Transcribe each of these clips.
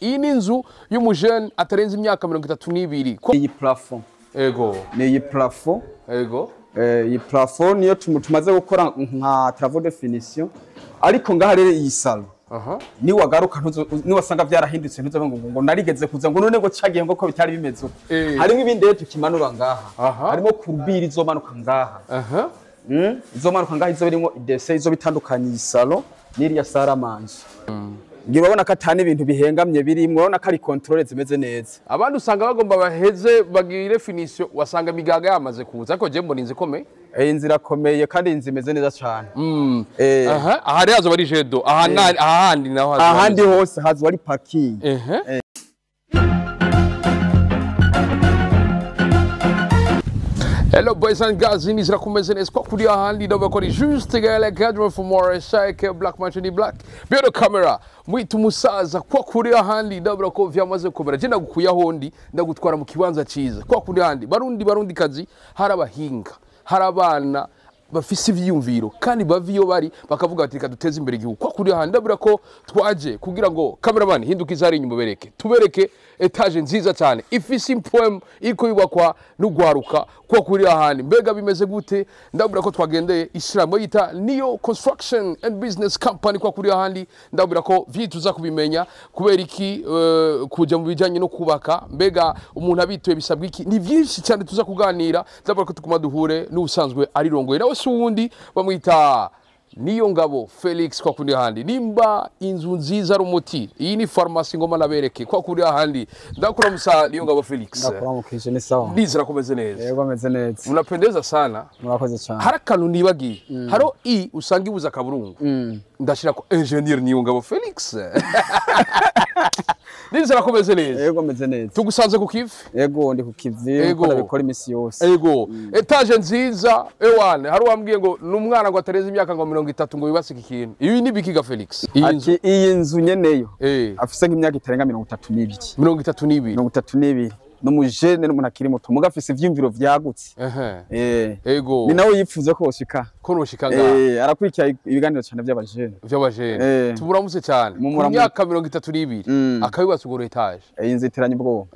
iyi ni inzu y'umujene atarenze imyaka 32. Iyi plafond. Ego. Ni iyi plafond. Ego. Iyi plafond niyo tumaze gukora nka travaux de finition. Ariko ngaha rero iyi salo. Ni wagaruka ni wasanga byarahindutse ntuzo ngo narigeze kuza ngo none ngo cagiye ngo ko bitari bimeze uko. Harimo ibindi rero tukimanura ngaha. Harimo kurbiri izomanuka ngaha. Izomanuka ngaha izo birimo idese izo bitandukanye iyi salo n'iriya saramanje. Ngibabona ko atani ibintu bihengamye birimwe urabona ko ari controle zimeze neza. Abandi usanga bagomba baheze bagire finition wasanga migaga yamaze kuza ariko je mbona inzi komeye. Inzira komeye kandi inzi imeze neza cyane. Aha rero bari jedo ahandi naho ahandi hose hazo ari parking. Hello boys and girls, inizira kumeze neza kwa kuri ahandi ndabakora juste gale cadre for more shake black machine black. Bero camera mwitu musaza kwa kuri ahandi ndabura ko vyamaze komera. Je ndagukuya hondi ndagutwara mu kibanza ciza. Kwa kuri ahandi barundi kazi harabahinga. Harabana bafise ivyumviro kandi baviyo bari bakavuga ati reka duteze imbere igihugu. Kwa kuri ahandi ndabura ko twaje kugira ngo cameraman hindukiza ari inyuma tubereke etage nziza cyane ifise impoem iko yubakwa n'ugwaruka kwa kuri ahandi mbega bimeze gute ndabura ko twagendeye ishyiramo yita niyo construction and business company kwa kuri ahandi ndabura ko vyituza kubimenya kubera iki kuja mu bijanye no kubaka mbega umuntu abitoye bisabwa iki ni byinshi cyane tuza kuganira ndabura ko tukuma duhure n'ubusanzwe ari rongoye nawe se uwundi bamwita niyo ngabo Felix kwa kuri ahandi nimba inzu nziza rumuti iyi ni pharmacy ngoma nabereke kwa kuri ahandi ndakura musa niyo ngabo Felix ndakuramukije ni sawa ndizira komeze neza yego ameze neza munapendeza sana murakoze cyane harakanu nibagiye haro i usanga ibuza kaburungu ndashira ko engineer niyo ngabo Felix ndizira komeze neza yego ameze neza tugusanze ku kivi yego ndi ku kivi ko ndabikora imisi yose yego etage nziza ewane haro wambwiye ngo numwana ngo atereze imyaka ngo 30 ngo bibasike ikintu ibi ni bikiga Felix iyi nzu nyeneyo afise nk'imyaka itarenga 32 32 n'umujene n'umuntu akiri muto muga afise ivyimviro vyagutse ego ni nawe yipfuze ko oshika arakurikira ibiganiro cyane vy'abajene tuburamutse cyane mu myaka 32 akabibatse ugoro etage inzitiranye bwo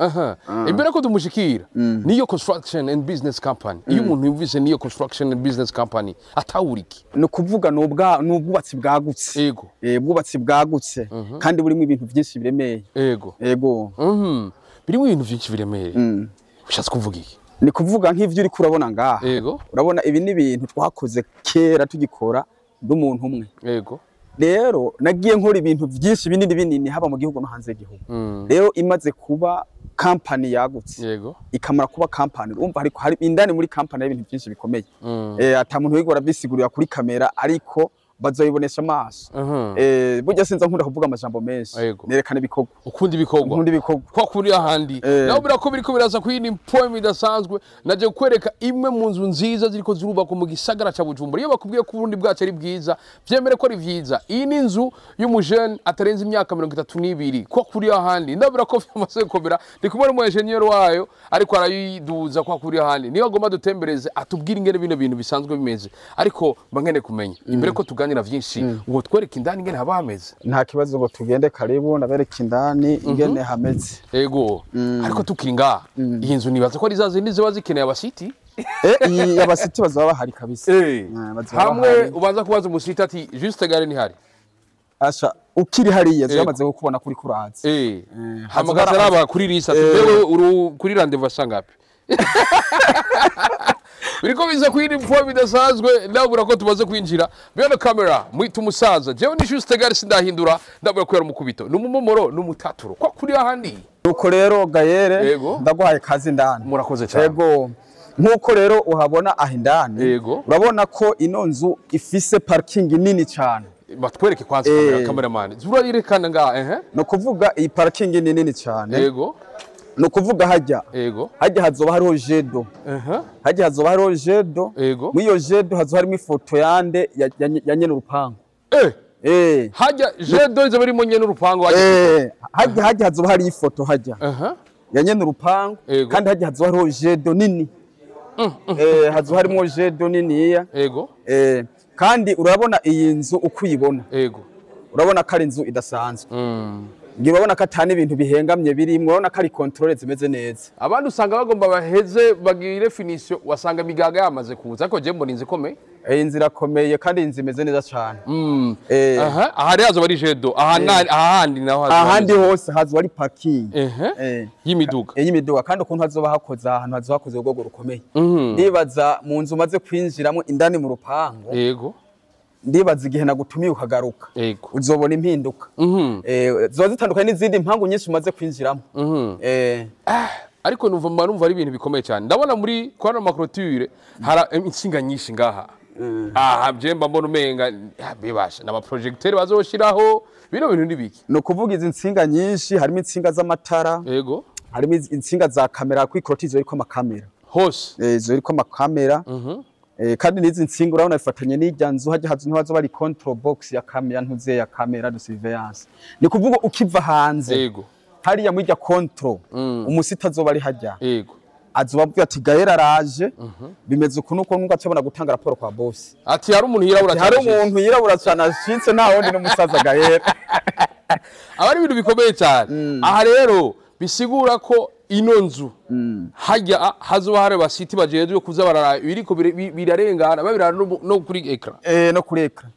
imbere ko tumushikira niyo construction and business company iyo umuntu yumvise niyo construction and business company atawuriki no kuvuga n'ubwubatsi bwagutse yego bwubatsi bwagutse kandi burimo ibintu byinshi biremeye yego birimo ibintu byinshi biremeye bishatse kuvuga iki ni kuvuga nk'ivyo uri kurabona ngaha yego urabona ibi ni ibintu twakoze kera tugikora n'umuntu umwe yego rero nagiye nkora ibintu byinshi binini haba mu gihugu no hanze y'igihugu rero imaze kuba company yagutse yego ikamara kuba company urumva hari indani muri company y'ibintu byinshi bikomeye ata muntu wigora bisigurira kuri kamera ariko bazoyibonesha amaso burya sinza nkunda kuvuga amajambo menshi nerekana ibikorwa ukundi ibikorwa kwa kuri ahandi naho birako biriko biraza kuyindi poem idasanzwe naje kwereka imwe mu nzu nziza ziriko zirubako mu gisagara ca Bujumbura iyo bakubwiye ko Burundi bwacu ari bwiza vyemere ko ari vyiza iyi ni inzu y'umujene atarenze imyaka 32 kwa kuri ahandi ndabira ko vyamaze komera ndi kumwe n'umu engineer wayo ariko arayiduza kwa kuri ahandi niyo agomba dutembereze atubwira ingene bino bintu bisanzwe bimeze ariko bangene kumenya imbere ko tuganira vyinshi ngo twereke indani ingene haba hameze nta kibazo ngo tugende karibu ndabereka indani ingene hameze yego ariko tukinga iyi nzu nibaza ko ari zazindi ziba zikeneye abasiti iyi abasiti bazaba bahari kabisa hamwe ubanza kubaza umusiti ati juste gare ni hari asha ukiri hariya zamaze gukubona kuri kuraza hamagaza araba kuri lisa wewe uri kuri rendezvous sangapi biriko biza kwiri mfo bidasanzwe ndabura ko tumaze kwinjira byo camera mwitu musaza jewe ni juste gare sindahindura ndabura ko yari umukubito numumomoro numutaturo kwa kuri ahandi uko rero gayere ndagwaye kazi ndani murakoze cyane yego nkuko rero uhabona ahindani urabona ko ino nzu ifise parking nini cyane batwereke kwanza cameraman zurayirekana nga no kuvuga iyi parking nini cyane yego no kuvuga hajya hajya hazoba hariho jedo hajya hazoba hariho jedo mu iyo jedo hazoba harimo ifoto yande ya nyene urupango hajya jedo izo birimo nyene urupango hajya hazoba hari ifoto hajya ya nyene urupango kandi hajya hazoba hariho jedo nini hazoba harimo jedo nini yego kandi urabona iyi nzu uko uyibona urabona ko ari inzu idasanzwe ngibabona ko atani ibintu bihengamye birimwe urabona ko ari controle zimeze neza abandi usanga bagomba baheze bagire finition wasanga migaga yamaze kuza ariko je mbona inzikomeye inzira komeye kandi inzi imeze neza cyane aha rero bari jedo ahandi naho ahandi hose hazo ari parking y'imiduga kandi ukuntu hazoba hakoze ahantu hazoba hakoze urwego rukomeye ndibaza mu nzu maze kwinjiramo indani mu rupango yego ndibaza igihe nagutumiye ukagaruka uzobona impinduka zoba zitandukanye n'izindi mpangu nyinshi umaze kwinjiramo ariko numva ari ibintu bikomeye cyane ndabona muri kwana macroture hari insinga nyinshi ngaha aha byemba mbona umenga bibasha n'aba projecteur bazoshiraho bino bintu nibiki no kuvuga izi nsinga nyinshi harimo insinga z'amatara yego harimo insinga za kamera kwikorotizo iriko amakamera hose zo iriko amakamera kandi nizi nsinga urabona ifatanye n'ijya nzu haje hazo bari control box ya kamera ntuze ya kamera de surveillance ni kuvuga ukiva hanze yego hariya muri jya control umusita azoba ari hajya yego azobabwira ati Gaera araje bimeze ukuntu uko ngo atabona gutanga raporo kwa boss ati hari umuntu yirabura cyane hari umuntu yirabura cyane ashitse nta wundi n'umusaza Gaera abari ibintu bikomeye cyane aha rero bisigura ko ino nzu hajya hazoba hari basiti bajeje kuza barara biriko birarengana babirana no kuri ekran no kuri ekran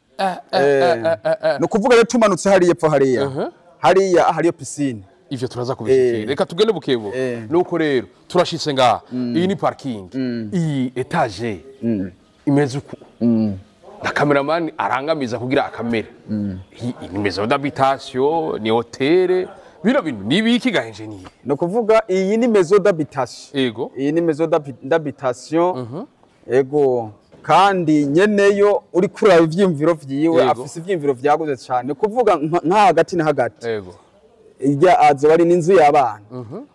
no kuvuga rero tumanutse hariye pfo hariyo piscine ivyo turaza kubishikira reka tugende bukebo nuko rero turashitse ngaha iyi ni parking iyi etage imeze uku na cameraman arangamiza kugira akamera iyi maison d'habitation ni hotel bino bintu nibiki ga engineer no kuvuga iyi ni maison d'habitation yego iyi ni maison d'habitation yego kandi nyeneyo uri kuraba ivyimviro vyiwe afise ivyimviro vyaguze cyane kuvuga nka hagati na hagati yego ijya azoba ari n'inzu y'abana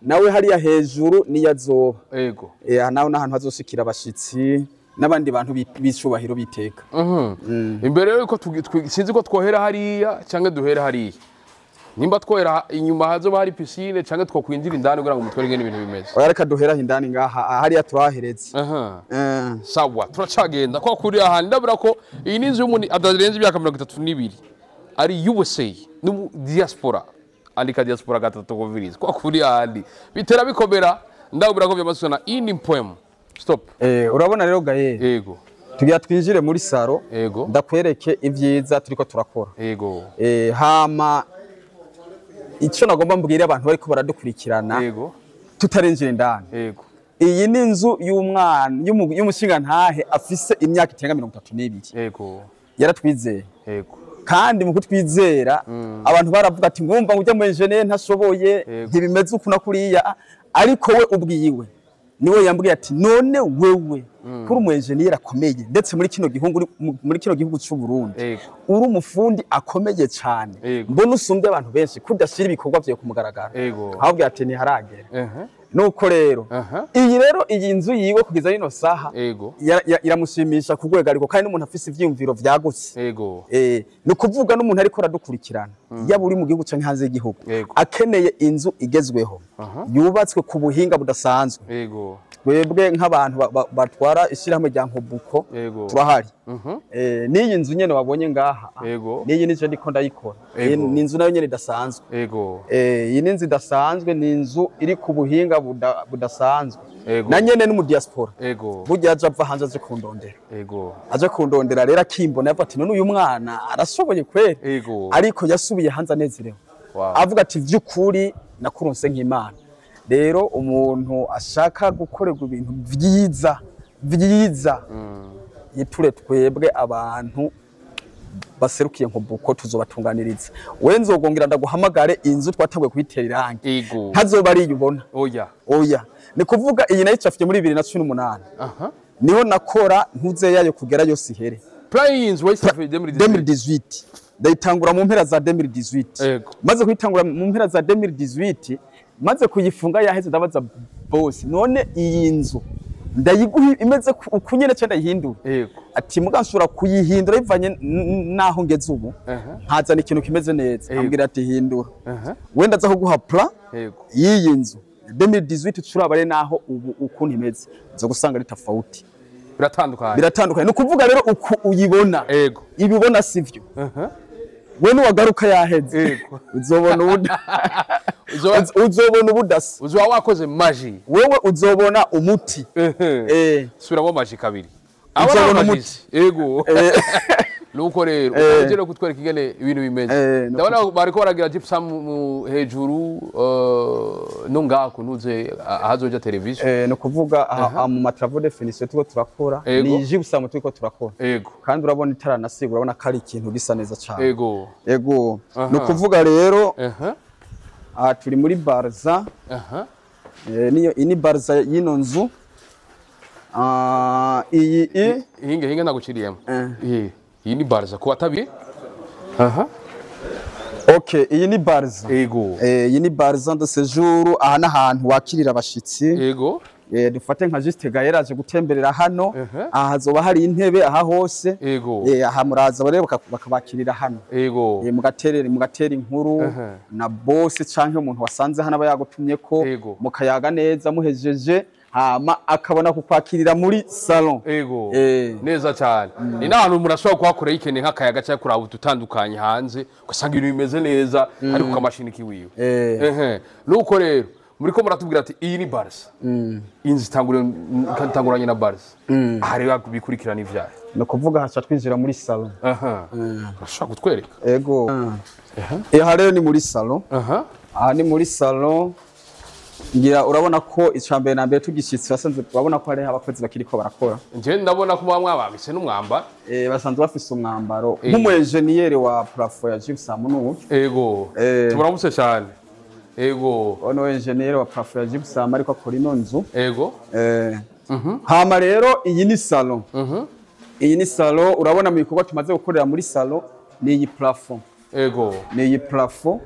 nawe hariya hejuru niyo azoba yego naho n'ahantu hazoshikira abashitsi n'abandi bantu bicubahiro biteka imbere yuko sinzi ko twohera hariya cyangwa duhera hariya nimba twohera inyuma hazoba hari piscine cyangwa twokwinjira indani kugira ngo mutwereke n'ibintu bimeze reka duhera indani ngaha hariya turaheretse sawa turacagenda ko kuri ahandi ndabura ko iyi n'inzu y'umuntu adarenze imyaka 32 ari USA no diaspora andika diaspora gatatu koviriza kwa kuri ahandi bitera bikomera ndabura ko byamasuna ini poem stop urabona rero Gaera yego tugiye twinjire muri saro yego ndakwereke ivyiza turiko turakora yego hama ico nagomba mbwira abantu bari ko baradukurikirana yego tutarinjira indani yego iyi ni inzu y'umwana y'umushinga ntahe afise imyaka itenga 32 yego yaratwizeye yego kandi mu kutwizera abantu baravuga ati ngumva ujya mu engineer ntashoboye ntibimeze uko nakuriya ariko we ubwiyiwe niwe yambwiye ati none wewe kuri umu engineer akomeye ndetse muri kino gihugu cy'u Burundi uri umufundi akomeye cyane mbona usumbye abantu benshi kudashira ibikorwa bye kumugaragara ahubwo ati ni haragera nuko rero iyi nzu yiwe kugeza rino saha iramushimisha ku rwego ariko kandi n'umuntu afise ivyumviro vyagutse no kuvuga n'umuntu ariko aradukurikirana yaba uri mu gihugu canke hanze y'igihugu akeneye inzu igezweho yubatswe ku buhinga budasanzwe twebwe nk'abantu batwara ishyirahamwe rya Nkobuko turahari n'iyi nzu nyene wabonye ngaha n'iyi nije ndiko ndayikora ni inzu nayo nyene idasanzwe iyi ni inzu idasanzwe ni inzu iri ku buhinga budasanzwe na nyene n'umu diaspora burya aje ava hanze aje kundondera rero akimbona yavuga ati none uyu mwana arashoboye kweri ariko yasubiye hanze anezerewe avuga ati vy'ukuri nakuronse nk'Imana rero umuntu ashaka gukorerwa ibintu vyiza yiture twebwe abantu baserukiye Nkobuko tuzobatunganiriza we nzogongera ndaguhamagare inzu twataguye kuyitera irangi ntazoba ari yubona oya ni kuvuga iyi nayo cafye muri 2018 niho nakora ntuze yayo kugera yose ihere plans wa 2018 ndayitangura mu mpera za 2018 maze kuyitangura mu mpera za 2018 maze kuyifunga yaheze ndabaza boss none iyi nzu ndayiguha imeze ukunyene cyane ndayihindura ati mugansura kuyihindura bivanye naho ngeze ubu nkazana ikintu kimeze neza ambwira ati hindura wenda za kuguha plan yiyi nzu 2018 turabare naho ubu ukuntu imeze zo gusanga ari tofauti biratandukanye no kuvuga rero uko uyibona ibibona sivyo we nuwagaruka yaheze uzobona uzobona ubudasa uzoba wakoze maji wewe uzobona umuti subiramo maji kabiri uzobona umuti yego nuko rero ugere kutwereka ingene ibintu bimeze ndabona bariko baragira gypsum hejuru no ngako nuze ahazoja television no kuvuga mu matravaux de finition tuko turakora ni gypsum tuko turakora kandi urabona itara nasiga urabona kari ikintu gisa neza cyane yego no kuvuga rero turi muri barza niyo ini barza yino nzu iyi hinge naguciriyemo iyi ni barza ku batabi okay iyi ni barza iyi ni barza de séjour aha n'ahantu wakirira abashitsi dufate nka juste gayeraje gutemberera hano aha hazoba hari intebe aha hose aha muraza bare bakabakirira hano mugatera inkuru na boss canke umuntu wasanze hano abayagutumye ko mukayaga neza muhejeje hama akabona kukwakirira muri salon neza cyane ni nahantu murashobora kuhakora ikene nk'akayaga cyangwa kuraba ututandukanye hanze ugasanga ibintu bimeze neza ariko kamashini kiwiwe nuko rero muriko muratubwira ati iyi ni barza inzi tanguranye na barza hari bikurikirana ivyaye no kuvuga haca twinjira muri salon urashaka kutwereka aha rero ni muri salon aha ni muri salon ngira urabona ko icambere na mbere tugishitse basanze babona ko hari abakozi bakiriko barakora nje ndabona ko mwababise n'umwambaro basanze bafise umwambaro nk'umu engineer wa plafond ya gypsum n'ubu tuburamutse cyane ono engineer wa plafond ya gypsum ariko akora ino nzu hama rero iyi ni salon urabona mu bikorwa tumaze gukorera muri salon ni iyi plafond ni iyi plafond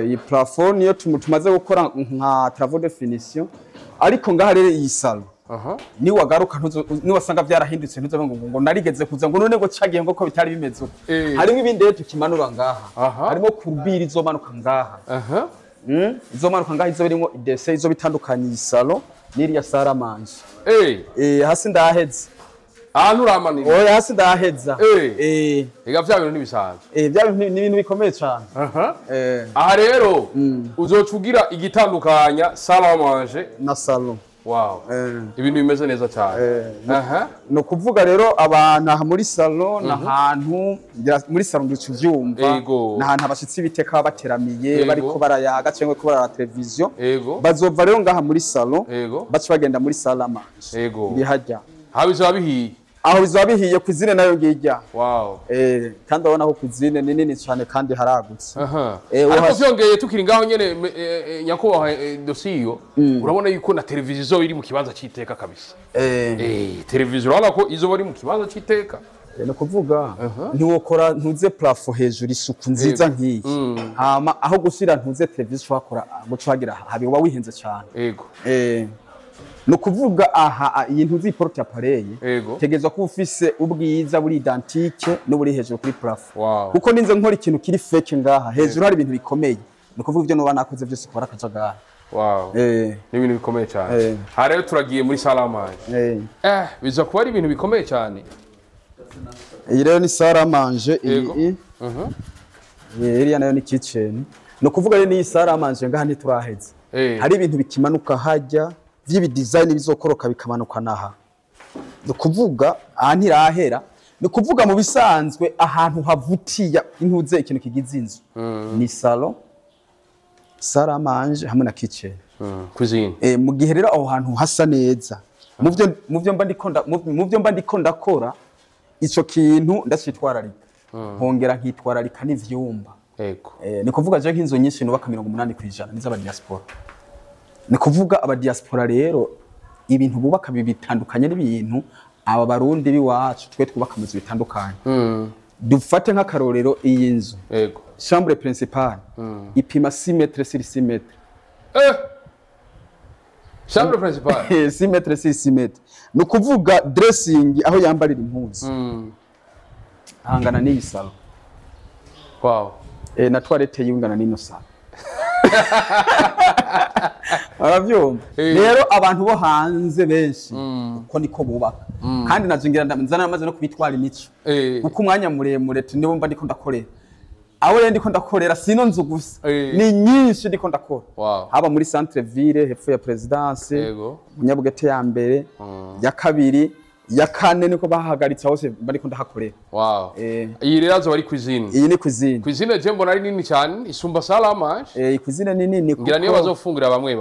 iyi plafond niyo tumaze gukora nka travaux de finition ariko ngaha rero iyi salon ni wagaruka niwasanga byarahindutse ntuzo ngo narigeze kuza ngo none ngo cagiye ngo ko bitari bimeze harimo ibindi rero tukimanura ngaha harimo kurbiri izomanuka ngaha izomanuka ngaha izo birimo idese izo bitandukanye iyi salon n'iriya saramanje hasi ndaheze ahantu uramanira oya hasi ndaheza ega vya bintu nibisanzwe vya bintu ni ibintu bikomeye cyane aha rero uzocugira igitandukanya saramanje na salon ibintu bimeze neza cyane no kuvuga rero abantu aha muri salon n'ahantu muri salon ducu byumva n'ahantu abashitsi biteka bateramiye bariko barayaga cyangwa ko barara television bazova rero ngaha muri salon baca bagenda muri salamanje bihajya habizo bihiye aho bizabihiye kuzine nayo ngijya kandi abona ko kuzine ni nini cyane kandi haragutse ariko vyongeye tukiri ngaho nyene nyakubaha dosiyo urabona yuko na televiziyo iri mu kibanza citeka kabisa televiziyo urabona ko izo bari mu kibanza citeka no kuvuga ntiwokora ntuze plafond hejuru isuku nziza nkiyi hama aho gushira ntuze televiziyo wakora gucagira habi uba wihenze cyane no kuvuga aha iyi ntuzi porte appareil tegezwa ko ufise ubwiza buri identique no buri hejuru kuri plafond kuko ninze nkora ikintu kiri fake ngaha hejuru hari ibintu bikomeye no kuvuga ivyo no banakoze byose kwa rakajagara ni ibintu bikomeye cyane ha rero turagiye muri salamanje biza kuba ari ibintu bikomeye cyane iyi rero ni salamanje iyi iriya nayo ni kitchen no kuvuga rero ni salamanje ngaha ntituraheze hari ibintu bikimanuka hajya vyibi design bizokoroka bikamanuka naha no kuvuga ntirahera no kuvuga mu bisanzwe ahantu havutiya intuze ikintu kigize inzu ni salon salamanje hamwe na kitchen cuisine mu gihe rero aho hantu hasa neza muvyo mba ndiko ndakora ico kintu ndacitwararika hongera nkitwararika n'ivyumba ni kuvuga je nk'inzu nyinshi nubaka 80% n'izaba diaspora ni kuvuga aba diaspora rero ibintu bubaka bitandukanye n'ibintu aba barundi biwacu twe twubaka mu bitandukanye dufate nk'akarorero iyi nzu chambre principale ipima 6 metres sur 6 metres chambre principale 6 metres sur 6 metres no kuvuga dressing aho yambarira impuzu hangana n'iyi salon na toilette yungana n'ino salon aravyumva rero abantu bo hanze benshi uko niko bubaka kandi nazingira nzana amaze no kubitwara imico kuko umwanya muremure nibo mba ndiko ndakorera aho rero ndiko ndakorera sino nzu gusa ni nyinshi ndiko ndakora haba muri centre ville hepfo ya presidence Munyabugete ya mbere ya kabiri ya kane niko bahagaritse hose bariko ndahakorera iyi rero azo bari cuisine iyi ni cuisine je mbona ari nini cyane isumba salama cuisine ni nini ngira niyo bazofungura bamwe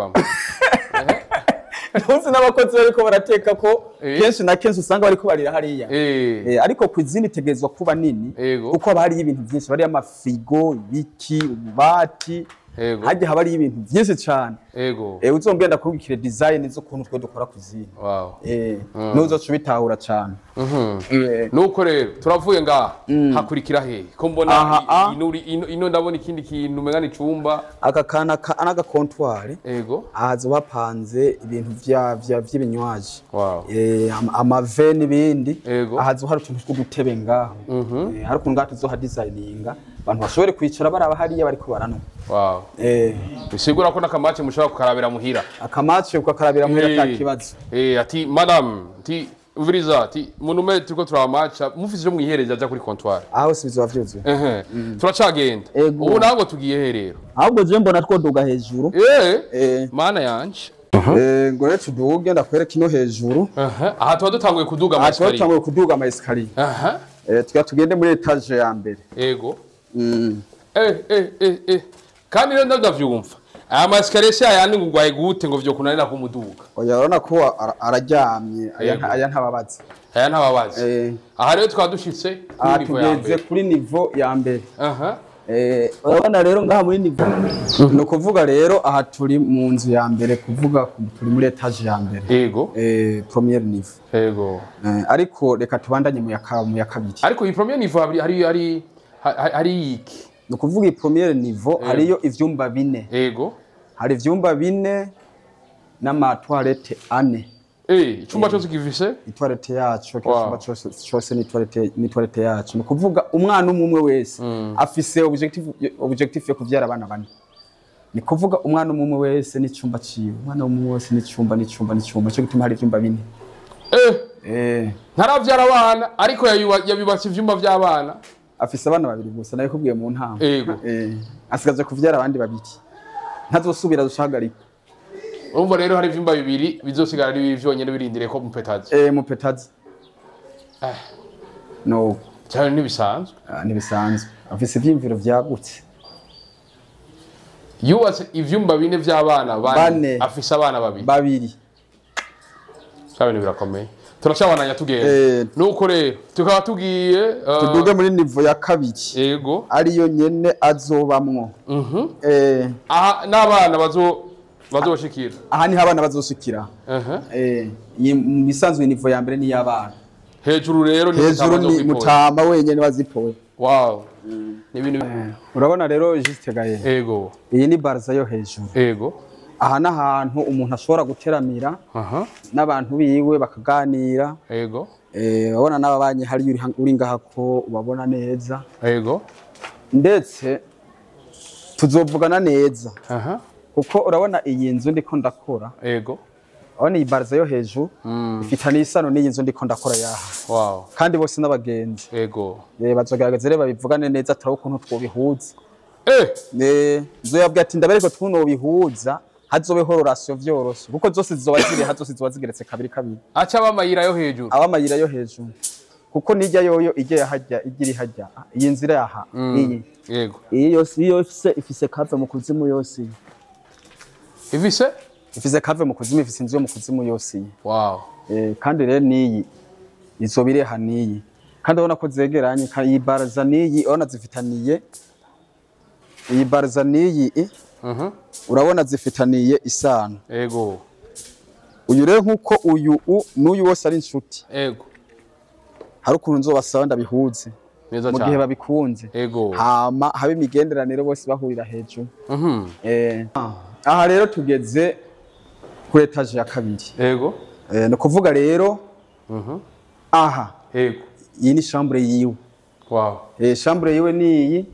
Ntuzi n'abakozi bariko barateka ko kenshi na kenshi usanga bariko barira hariya ariko cuisine itegezwa kuba nini kuko haba hari ibintu byinshi bari amafigo ibiki ububati haje haba ari ibintu byinshi cyane uzongenda kubikira design zo kuntu twe dukora cuisine nuzo bitahura cyane nuko rero turavuye nga hakurikira he ko mbona ino ndabona ikindi kintu mengana icumba akakana anaga comptoir ahazo bapanze ibintu by'ibinywaji amave n'ibindi ahazo hari utuntu tw'udutebe ngaho hari ukuntu ngaho tuzoha designinga abantu bashobore kwicara baraba hariya bariko barano bisigura ko nakamace mushaka kukarabira muhira akamace ukakarabira muhira takibazo ati madame ati uviriza ati munume turiko turamaca mufise mu ihereje aja kuri comptoir aho sibizo bavyuze turacagenda ubu nango tugiye herero ahubwo je mbona twoduga hejuru mana yanje ngo rero tuduge ndakwereka ino hejuru aha tuba dutanguye kuduga ama escalier tutanguye kuduga ama escalier tuga tugende muri etage ya mbere kandi rero ndavyumva aya masikariye se ayandi ngugwaye gute ngo vyo kunanira kumuduga oya urabona ko araryamye aya ntababaza aha rero twaba dushitse kuri niveau ya mbere urabona rero ngaha muri niveau no kuvuga rero aha turi mu nzu ya mbere kuvuga turi muri etage ya mbere première niveau ariko reka tubandanye mu ya kabiri ariko iyi première niveau hari iki no kuvuga première niveau hariyo ivyumba 4 hari ivyumba 4 n'ama toilette 4 icumba cyose kivise toilette yacu cyumba cyose ni toilette yacu no kuvuga umwana umwe wese afise objectif yo kuvyara abana bane ni kuvuga umwana umwe wese n'icumba ciwe umwana umwe wese n'icumba cyo gituma hari ivyumba 4 ntaravyara abana ariko yabibatse ivyumba by'abana afise abana babiri gusa nayo kubwiye mu ntama asigaje kuvyara abandi babiri ntazosubira dushagarika urumva rero hari ivyumba bibiri bizosigara ari byonyene birindire ko mupetazi mupetazi no cyane nibisanzwe afise ivyimviro vyagutse yubatse ivyumba 4 vy'abana bane afise abana babiri cyane birakomeye turacabana tugenda nuko rero tukaba tugiye tuduge muri niveau ya kabiri ariyo nyene azobamwo aha n'abana bazoshikira aha ni abana bazoshikira misanzwe niveau ya mbere ni y'abana hejuru rero ni mutama wenyene bazipowe ni ibintu urabona rero juste gaye iyi ni barza yo hejuru aha n'ahantu umuntu ashobora guteramira n'abantu biwe bakaganira babona n'ababanye hari uri ngaha ko ubabona neza ndetse tuzovugana neza kuko urabona iyi nzu ndiko ndakora urabona iyi barza yo hejuru ifitanye isano n'iyi nzu ndiko ndakora yaha kandi bose n'abagenzi bazogaragaza rero babivugane neza atari ukuntu twobihuza nzoyabwira ati ndabereko tuno bihuza hazobeho relation vyoroshe kuko zose zizoba zigeretse kabiri aca abamayira yo hejuru kuko nijya yoyo ije hajya igiri hajya iyi nzira yaha iyi yose ifise kave mu kuzimu yose ifise kave mu kuzimu ifise inzu yo mu kuzimu yose kandi rero niyi izobireha niyi kandi ubona ko zegeranye iyi baraza niyi urabona zifitaniye iyi baraza niyi urabona zifitaniye isano uyu rero nkuko uyu n'uyu wose ari inshuti hari ukuntu nzobasaba ndabihuze mu gihe babikunze hama habe imigenderanire bose bahurira hejuru aha rero tugeze kuri etage ya kabiri no kuvuga rero aha iyi ni chambre yiwe chambre yiwe niyi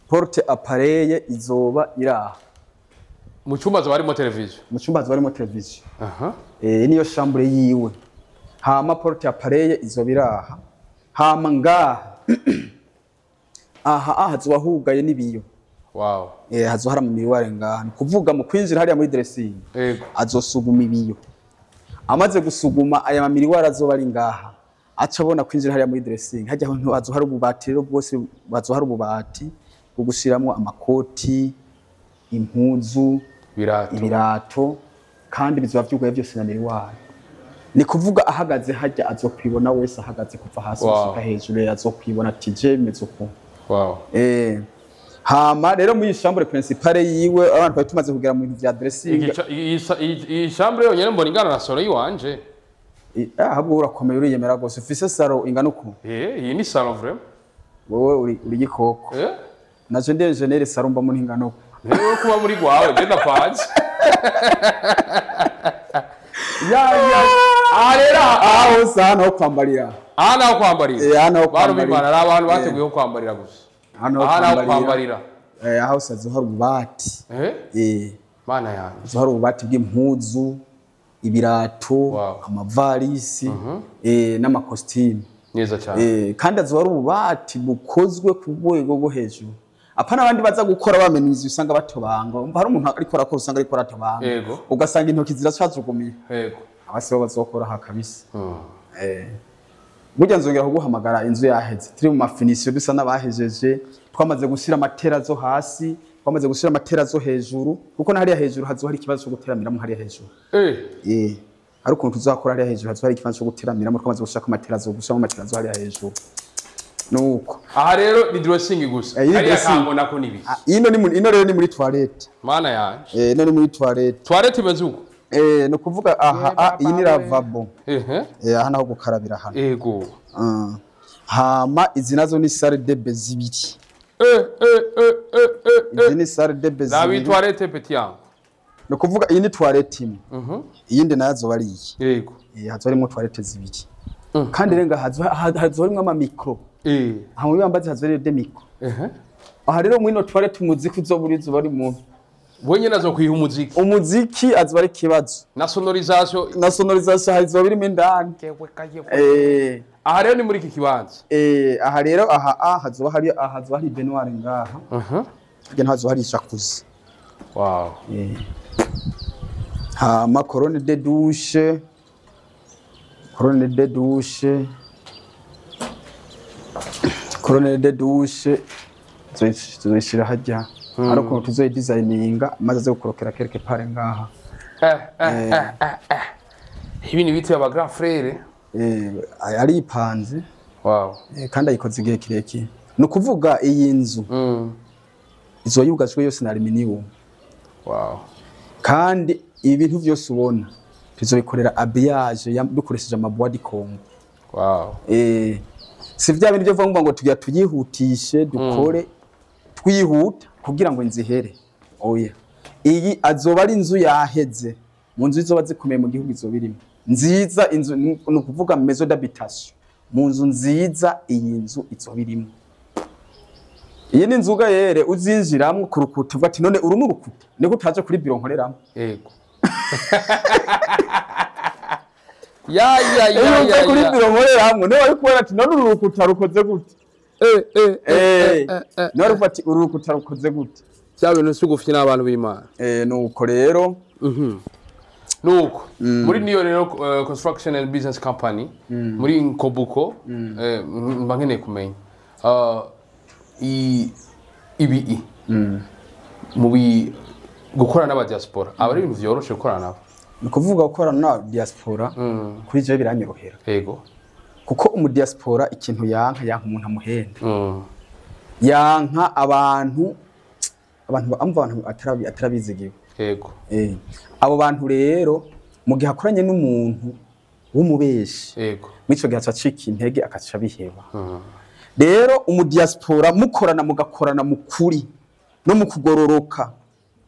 porte appareil izoba iraha mu cyumba barimo televiziyo niyo chambre yiwe hama porte appareil izoba iraha hama ngaha aha hazoba hugaye n'ibiyo. Wow. Hazohara mu miriware ngaha. Kuvuga mu kwinjira hariya muri dressing. Yego. Azosuguma ibiyo. Amaze gusuguma aya miriware azoba ari ngaha. Aca abona kwinjira hariya muri dressing. Hajya aho hazohara ububati rero bwose bazohara ububati bwo gushiramwo amakoti, impuzu, ibirato kandi bizoba vyugaye byose na miriware. Ni kuvuga ahagaze hajya azokwibona wese ahagaze kuva hasi gushika hejuru azokwibona ati je meze uko. Wow. Hama rero muri chambre principale yiwe abantu bari tumaze kugera mu bintu vya dressing. Iyi chambre yonyene mbona ingana na salo yiwanje. Ahubwo urakomeye uriyemera gose ufise salo ingana uko. Iyi ni salo vraiment. Wowe uri gikoko. Naje ndi engineer salo mba muri ingana uko. Rero kuba muri gwawe je ndapanze. Arera aho sana ho kwambarira. Ana ho kwambarira. Ana ho kwambarira. Bimana ari abantu bateguye ho kwambarira gusa. Ana ho kwambarira. Aho sazo hari ububati. Mana yanjye. Zo hari ububati bw'impuzu, ibirato, amavarisi, n'amakostime. Neza cyane. Kandi azo hari ububati bukozwe ku rwego rwo hejuru. Apana abandi baza gukora bamenyuzi usanga batobanga. Hari umuntu ariko arakora usanga ariko aratobanga. Ugasanga intoki ziracazugumiye. Yego. Abasibo bazokora hakabisa. Burya nzongera kuguhamagara inzu yaheze. Turi mu mafinisio dusa nabahejeje. Twamaze gushyira amatera zo hasi, twamaze gushyira amatera zo hejuru. Kuko na hariya hejuru hazo hari ikibazo cyo guteramiramo hariya hejuru. Hari ukuntu tuzakora hariya hejuru hazo hari ikibazo cyo guteramiramo twamaze gushaka amatera zo gushaka amatera zo hariya hejuru. Nuko. Aha rero ni dressing gusa. Hariya kango nako nibi. Ino rero ni muri toilette. Mana yanje. Ino ni muri toilette. Toilette imeze uko. No kuvuga aha iyi ni lavabo. Aha naho gukarabira hano. Yego. Hama izi nazo ni salle de bain zibiri. Izi ni salle de bain zibiri. Na toilette petit yango. No kuvuga iyi ni toilette imwe. Iyindi nazo bari iyi. Yego. Hazo harimo toilette zibiri. Kandi renga hazo harimo ama micro. Aho muri bambaze hazo rero de micro. Aha rero muri no toilette umuziki uzoburizo bari mu Wenye nazo kwiha umuziki. Umuziki azoba ari kibazo. Na sonorisation hazoba birimo indani. Aha rero ni muri iki kibanza. Aha rero hazoba hari baignoire ngaha. Hajya ntazo hari jacuzzi. Wow. Hama corone de douche. Corone de douche. Tuzoshira hajya. Ariko tuzoye designinga maze zo gukorokera quelque part ngaha. Ibi ni biti aba grand frère. Ari ipanze. Wow. Kandi ayikoze igihe kirekire. No kuvuga iyi nzu. Izoyugajwe yose na aluminium. Wow. Kandi ibintu byose ubona tuzobikorera habillage dukoresheje amabois de Congo. Wow. Si vya bintu byo vuga ngo tugiye tuyihutishe dukore twihuta kugira ngo inzihere. Oya. Iyi azoba ari inzu yaheze. Mu nzu izoba zikomeye mu gihugu izobirimo. Nziza inzu no kuvuga maison d'habitation. Mu nzu nziza iyi nzu izobirimo. Iyi ni nzuga yere uzinjiramwe ku rukuta uvuga ati none uru n'urukuta niko utaje kuri biro nkoreramo. Yego. Kuri biro nkoreramo ne wari kubona ati none uru rukuta rukoze gute. None uvuga ati uru rukuta rukoze gute. Cyabe no sugufye n'abantu b'Imana. Nuko rero. Nuko muri niyo rero construction and business company muri Nkobuko mbankeneye kumenya. Ibi mubi gukorana n'aba diaspora abari ibintu vyoroshe gukorana nabo. Nukuvuga gukorana na diaspora kuri je biranyorohera. Yego. Kuko umu diaspora ikintu yanka umuntu amuhenda. Yanka abantu atarabizigiwe. Yego. Abo bantu rero mu gihe akoranye n'umuntu w'umubeshi. Yego. Mwico gihe acika intege akaca biheba. Rero umu diaspora mukorana mugakorana mukuri no mukugororoka.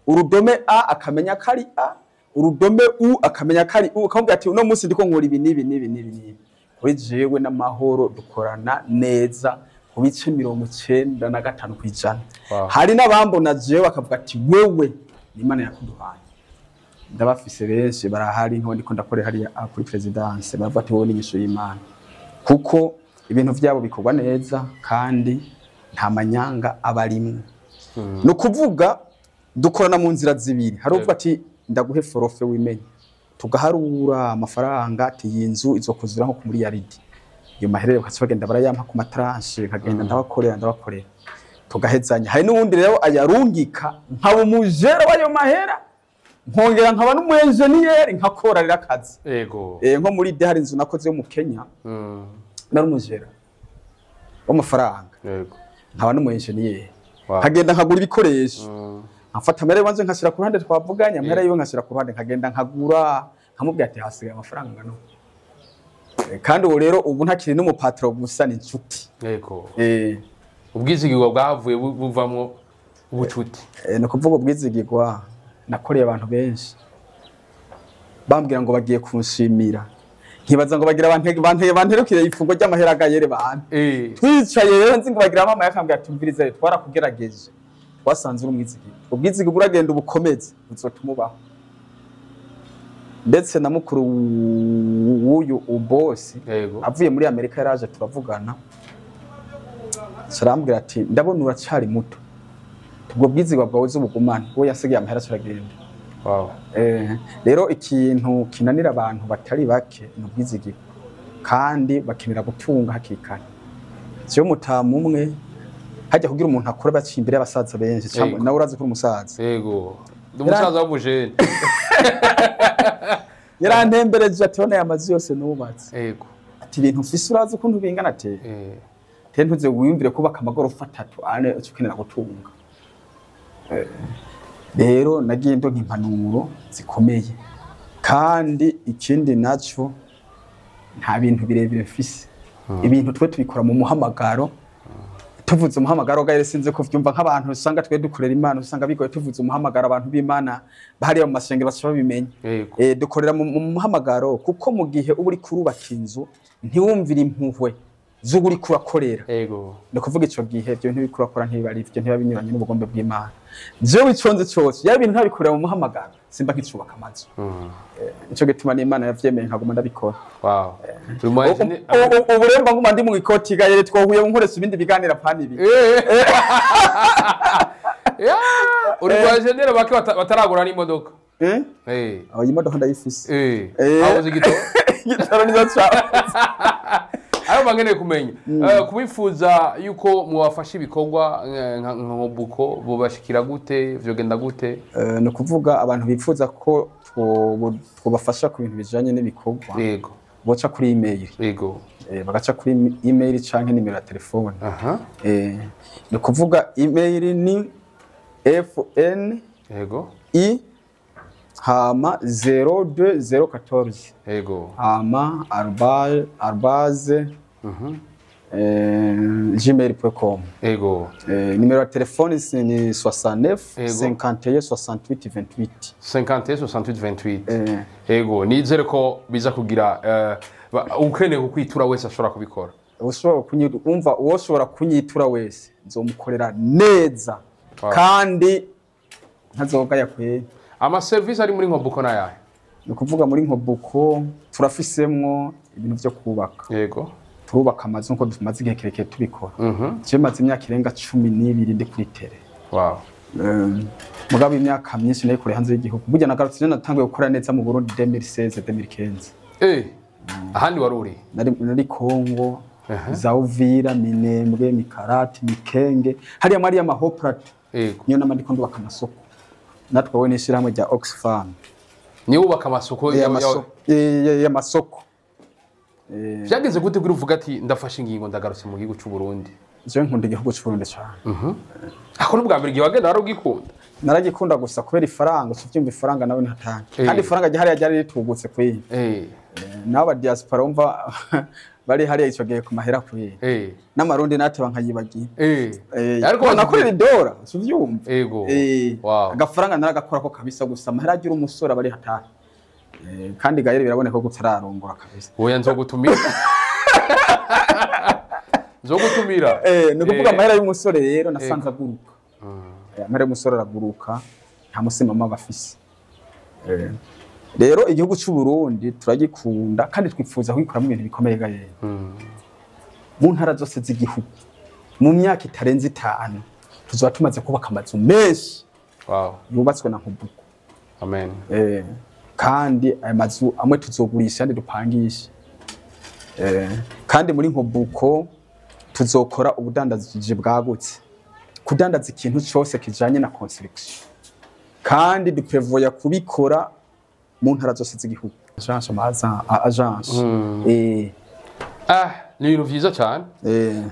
Urudome A akamenya kari A, urudome U akamenya kari U, akamubwira ati uno munsi ndiko nkora ibi nibi. Kuri jewe n'amahoro dukorana neza ku bice 95%. Hari n'abambona jewe bakavuga ati wewe Imana yakuduhaye. Ndabafise benshi barahari nko ndiko ndakore hari kuri presidence baravuga ati wowe ni nyisho y'Imana. Kuko ibintu byabo bikorwa neza kandi nta manyanga abarimwe no kuvuga dukorana mu nzira zibiri hari uvuga ati ndaguhe forofe wimenye tugaharura amafaranga ati yinzu izokuzura nko muri yaridi iyo maherere bakatse bagenda barayampa ku matranche kagenda ndabakorera tugahezanya hari n'ubundi rero ayarungika nkaba umujera w'ayo mahera nkongera nkaba n'umuenjeniyeri nkakorarira akazi yego nko muri de hari inzu nakoze yo mu Kenya nari umujera w'amafaranga yego nkaba n'umuenjeniyeri kagenda nkagura ibikoresho nkafata amahera wanze nkashira ku ruhande twavuganya amahera yiwe nkashira ku ruhande nkagenda nkagura nkamubwira ati hasigaye amafaranga ngano kandi ubu rero ubu ntakiri n'umupatro gusa ni inshuti yego ubwizigirwa bwavuye buvamwo ubucuti no kuvuga ubwizigirwa nakoreye abantu benshi bambwira ngo bagiye kunshimira nkibaza ngo bagira banterukire ifungo ry'amahera agayere bana twicaye rero nzi ngo bagira mama yakambwira tumvirize twarakugerageje twasanze uri umwizigirwa ubwizigirwa uragenda ubukomeze uzotumubaho ndetse na mukuru w'uyu ubosi avuye muri Amerika yaraje turavugana sarambwira ati ndabona uracari muto tubwo bwizigwa bwawe z'ubugumane wo yasigaye amahera turagenda rero ikintu kinanira abantu batari bake no bwizigirwa kandi bakenera gutunga hakikana cyo mutamu umwe hajya kugira umuntu akora bacimbire y'abasaza benshi cyangwa nawe urazi ko umusaza yego umusaza w'umujene yarantembereje ati one yamazi yose nubatse yego ati ibintu ufise urazi ukuntu bingana te ntuze wiyumvire kubaka amagorofa 3 ane ukenera gutunga rero nagiye ndo nk'impanuro zikomeye kandi ikindi naco nta bintu birebire mfise ibintu twe tubikora mu muhamagaro tuvuze umuhamagaro gaire sinze ko vyumva nk'abantu usanga twe dukorera Imana usanga bigoye tuvuze umuhamagaro abantu b'Imana bahari mu masengero bashobora bimenye dukorera mu muhamagaro kuko mu gihe uri kurubaka inzu ntiwumvira impuhwe z'uri kurakorera no kuvuga ico gihe byo ntibikurakora ntibari ivyo ntibabinyuranye n'ubugombe bw'Imana jewe iconze cyose ya bintu ntabikorera mu muhamagaro simba nkicubaka amazu ico gituma n'Imana yavyemeye nkaguma ndabikora uburemba nguma ndi mu ikoti gaire twohuye nkoresa ibindi biganira pani ibi uri bajenera bake bataragura n'imodoka aho imodoka ndayifise aho zigito gitaro nizo cyane ayo bangeneye kumenya kubifuza yuko muwafasha ibikorwa nka buko bobashikira gute vyogenda gute no kuvuga abantu bifuza ko twobafasha ku bintu bijanye n'ibikorwa yego boca kuri email yego bagaca kuri email canke nimero ya telefone no kuvuga email ni fn yego i hama 02014 yego hama arbaze gmail.com yego numero ya telefone ni 69 51 68 28 51 68 28 yego nizere ko biza kugira ukeneye kukwitura wese ashobora kubikora ushobora kunyumva uwoshobora kunyitura wese nzomukorera neza kandi ntazoga yakwe ama service ari muri nkobuko na yahe no kuvuga muri nkobuko turafisemwo ibintu byo kubaka yego turubaka amazu nko dumaze igihe kirekire tubikora je maze imyaka irenga 12 ndi kuri tere mugabo imyaka myinshi nayo kure hanze y'igihugu burya nagarutse natangiye gukora neza mu Burundi 2016 2015 ahandi waruri nari Kongo za Uvira Minembwe Mikarati Mikenge hariya Maria Mahoprat niyo namandiko ndubaka amasoko natwe we nishiramwe rya Oxfam ni ubaka amasoko y'amasoko byageze gute kuri uvuga ati ndafashe ingingo ndagarutse mu gihugu cy'u Burundi je nkunda igihugu cy'u Burundi cyane ako n'ubwa mbere giwagenda warugikunda naragikunda gusa kubera ifaranga uvyumva ifaranga nawe ntatanga kandi ifaranga gihari yari ritubutse kwi nawe diaspora umva bari hari ico gihe ku mahera kwi n'amarundi nate bankayibagiye ariko nakorera idora uvyumva yego agafaranga naragakora ko kabisa gusa amahera agira umusora bari hatari kandi gayere biraboneka ko gutararongora kabisa oya nzogutumira no kuvuga amahera y'umusore rero nasanze aguruka amahera y'umusore araguruka nta musimama bafise rero igihugu cy'u Burundi turagikunda kandi twifuza kwikora mu bintu bikomeye gaye mu ntara zose z'igihugu mu myaka itarenze 5 tuzoba tumaze kubaka amazu menshi yubatswe na Nkubuko. Amen. Kandi aya mazu amwe tuzogurisha ndi dupangisha. Kandi muri Nkubuko tuzokora ubudandazi bwagutse, kudandaza ikintu cyose kijanye na construction, kandi duprevoya kubikora mu ntara zose z'igihugu. Agence ni ibintu vyiza cyane.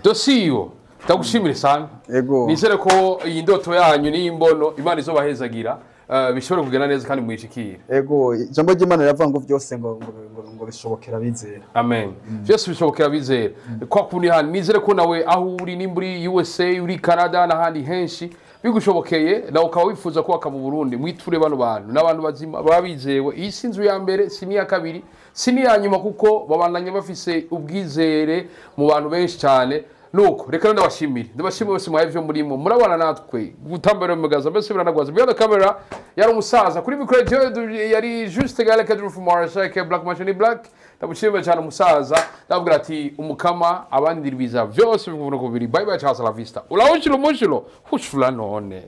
Dosiyo ndagushimire sana. Nizere ko iyi ndoto yanyu n'imbono Imana izobahezagira bishobora kugenda neza kandi mwishikire. Ijambo ry'Imana riravuga ngo byose ngo bishobokera bizera. Amen. Byose bishobokera bizera. Kwa kundi hano nizere ko nawe aho uri nimburi USA, uri Canada n'ahandi henshi bigushobokeye nawe ukaba wifuza kubaka mu Burundi, mwiture bano bantu n'abantu bazima babizewe. Iyi sinzu ya mbere, si ya kabiri, si ya nyuma, kuko babandanye bafise ubwizere mu bantu benshi cyane. Nuko reka ndabashimire bose mwahevye murimo murabana natwe gutambara mu gaza mbese biranagwaza bya camera yari umusaza kuri micro yari juste gale cadre from Marseille Black Machine Black. Ndabushimira cyane umusaza ndavuga ati umukama abandi biza byose bivuga ko biri. Bye bye, ciao, la vista. Ulaoshilo moshilo hushula none.